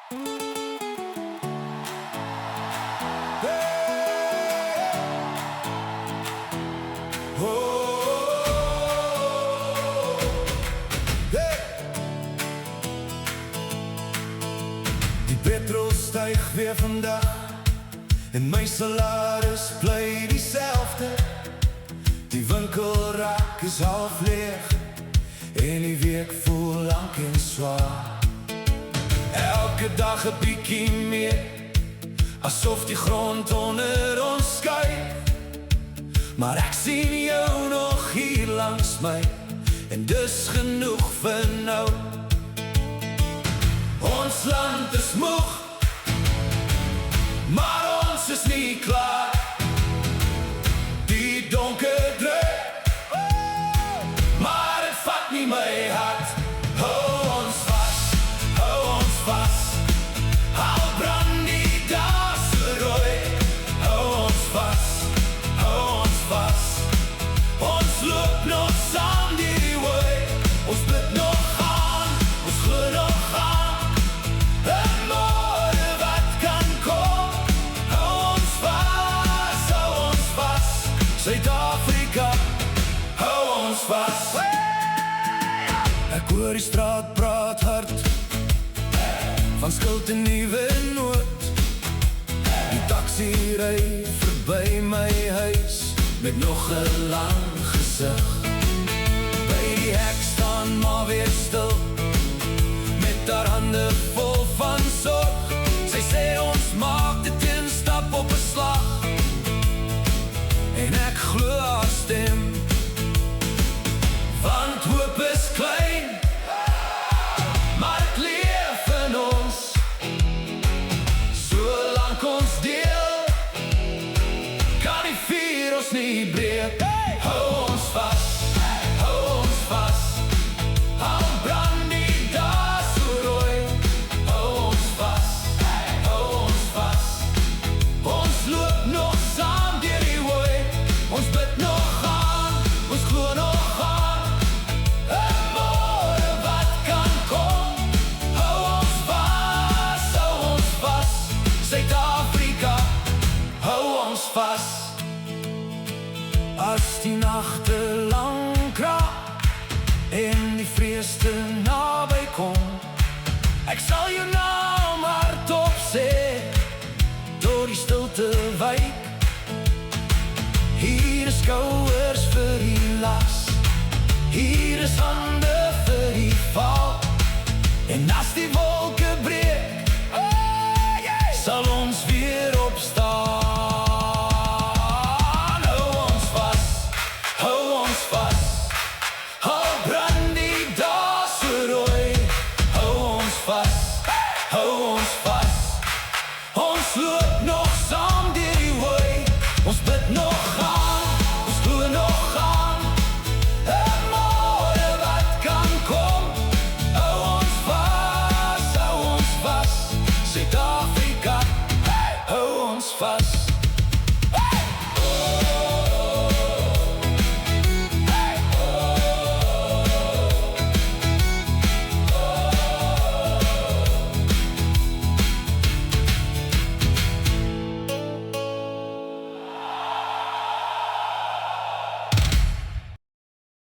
Die petrol styg weer vandag en my salaris bly dieselfde. Die winkel raak is half leeg en die week voel lank en zwaar. Elke dag 'n bietjie meer, asof die grond onder ons skuif. Maar ek sien jou nog hier langs my en dis genoeg vir nou. Ons land is moeg, maar ons is nie klaar. Die donker druk, maar het vat nie my hart. Hou ons vas, hou ons vas. Al brand die dae so rooi. Hou ons vas, hou ons vas. Ons loop nog saam die way. Ons bid nog aan, ons glo nog aan. En môre wat kan kom. Hou ons vas, hou ons vas. Suid-Afrika, hou ons vas. Ek hoor die straat praat hard van skuld en nuwe nood. Die taxi ry verby my huis met nog 'n lang gesig. By die hek staan maar weer stil met haar hande vol van sorg. Sy sê ons maak dit 'n stap op 'n slag en ek glo haar stem, want hoop is klein, maar het leef in ons. Solank ons deel, kan die vuur ons nie breek. Hou ons vas, hou ons vas. Al brand die dae so rooi. Hou ons vas, hou ons vas. Ons loop nog saam deur die way. Ons bid nog aan, ons glo nog aan. En môre wat kan kom. Hou ons vas, hou ons vas. Suid-Afrika, hou ons vas. As die nagte lank raak en die vrees te naby kom, ek sal jou naam hardop sê, door die stilte wyk. Hier is skouers vir die las, hier is hande vir die val. En as die wolke